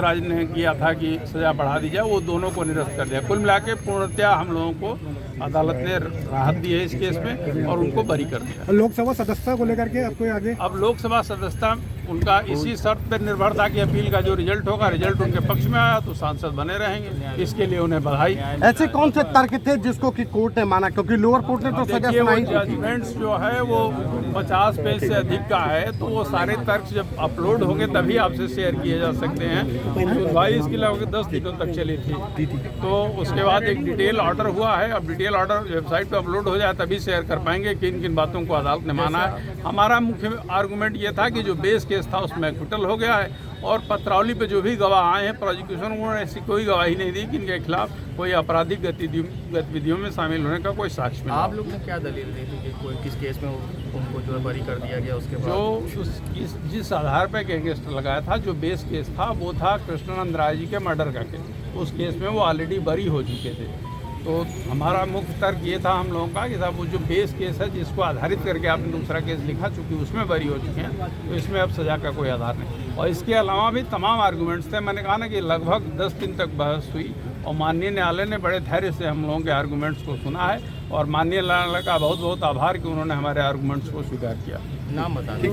राज ने किया था कि सज़ा बढ़ा दी जाए, वो दोनों को निरस्त कर दिया। कुल मिला के पूर्णतया हम लोगों को अदालत ने राहत दी है इस केस में और उनको बरी कर दिया। लोकसभा सदस्यता को लेकर के आपको आगे अब लोकसभा सदस्यता उनका इसी शर्त पर निर्भर था कि अपील का जो रिजल्ट होगा, रिजल्ट उनके पक्ष में आया तो सांसद बने रहेंगे। इसके लिए उन्हें बधाई। ऐसे कौन से तर्क थे जिसको कि कोर्ट ने माना, क्योंकि लोअर कोर्ट ने तो सजा देखिए, वो सुनाई थी। जजमेंट्स जो है वो 50 पेज से अधिक का है, तो वो सारे तर्क जब अपलोड होंगे तभी आपसे शेयर किए जा सकते हैं। सुनवाई इसके लगभग 10 दिनों तक चली थी, तो उसके बाद एक डिटेल ऑर्डर हुआ है। अब डिटेल ऑर्डर वेबसाइट पर अपलोड हो जाए तभी शेयर कर पाएंगे किन किन बातों को अदालत ने माना है। हमारा मुख्य आर्गूमेंट ये था कि जो बेस केस था उसमें एक्विटल हो गया है और पत्रावली पे जो भी गवाह आए हैं, प्रोसिक्यूशन उन्होंने ऐसी कोई गवाही नहीं दी कि इनके खिलाफ कोई आपराधिक गतिविधियों में शामिल होने का कोई साक्ष्य मिला। आप लोग ने क्या दलील दी थी कि कोई किस केस में उनको जो है बरी कर दिया गया? उसके बाद जो जिस आधार पर गैंगस्टर लगाया था, जो बेस केस था वो था कृष्णानंद राय जी के मर्डर का केस। उस केस में वो ऑलरेडी बरी हो चुके थे। तो हमारा मुख्य तर्क ये था हम लोगों का कि साहब वो जो बेस केस है जिसको आधारित करके आपने दूसरा केस लिखा, चूँकि उसमें बरी हो चुके हैं, तो इसमें अब सज़ा का कोई आधार नहीं। और इसके अलावा भी तमाम आर्गूमेंट्स थे। मैंने कहा ना कि लगभग 10 दिन तक बहस हुई और माननीय न्यायालय ने बड़े धैर्य से हम लोगों के आर्गूमेंट्स को सुना है और माननीय न्यायालय का बहुत बहुत आभार कि उन्होंने हमारे आर्गूमेंट्स को स्वीकार किया। नाम बता दें।